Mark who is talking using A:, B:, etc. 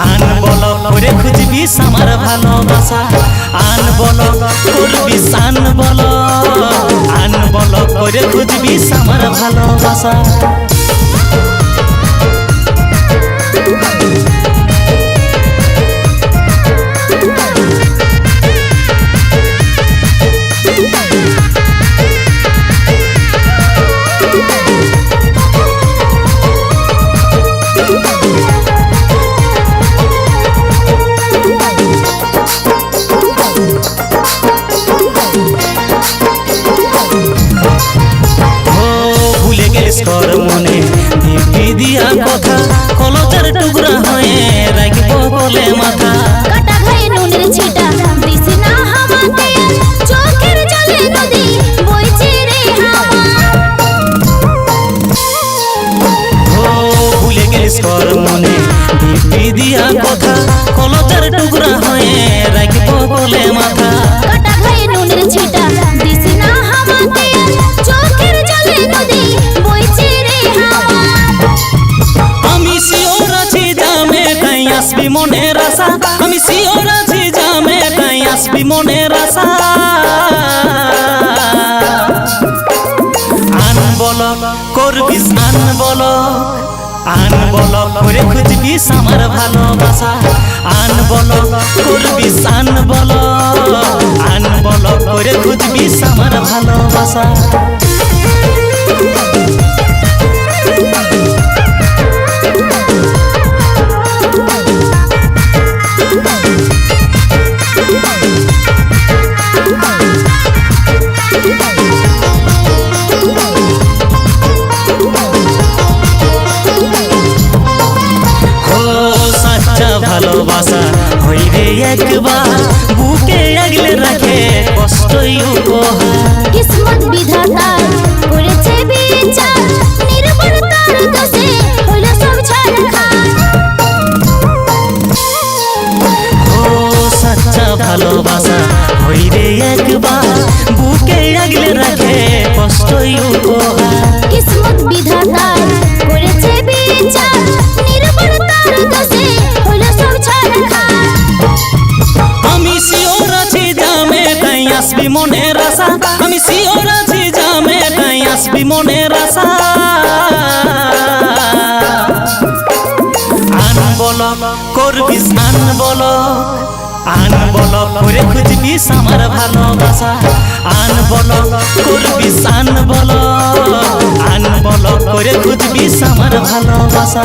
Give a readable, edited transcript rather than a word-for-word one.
A: আন বল করে খুঁজবি আমার ভালোবাসা আন বল করবি আন বল করে খুঁজবি আমার ভালোবাসা কর মনে দিবি দিয়া কথা কলজার টুকরা হয়ে রাখব বলে মাথা
B: কাটা ঘায়ে নুনের ছিটা দিছি না হামাতে চোখের জলে নদী বইছে রে হাওয়া
A: ও ভুলে গেলিস কর মনে দিবি দিয়া কথা কলজার টুকরা হয়ে রাখব বলে মাথা
B: কাটা ঘায়ে নুনের ছিটা দিছি না হামাতে চোখের জলে নদী বইছে রে হাওয়া
A: আমি শিওর আছি জামে তাই আসবি মনের আশা আমি শিওর আছি জামে তাই আসবি মনের আশা আন বল করবি আন বল করে খুঁজবি আমার ভালোবাসা আন বল করবি আন বল করে খুঁজবি আমার ভালোবাসা ভালোবাসা হইরে একবার বুকে আগলে রাখে কষ্টই উপহার
B: কিসমত বিধাতা করেছে বিচার নির্ভর তার দোষে হলো সব ছাড়খার
A: ও সচ্চা ভালোবাসা হইরে একবার বুকে আগলে রাখে কষ্টই উপহার
B: কিসমত বিধাতা করেছে বিচার নির্ভর তার দোষে হলো সব ছাড়খার
A: আমি শিওর আছি জামে তাই আসবি মনের আশা আমি শিওর আছি জামে তাই আসবি মনের আশা আন বল করবি আন বল করে খুঁজবি আমার ভালোবাসা আন বল করবি আন বল করে খুঁজবি আমার ভালোবাসা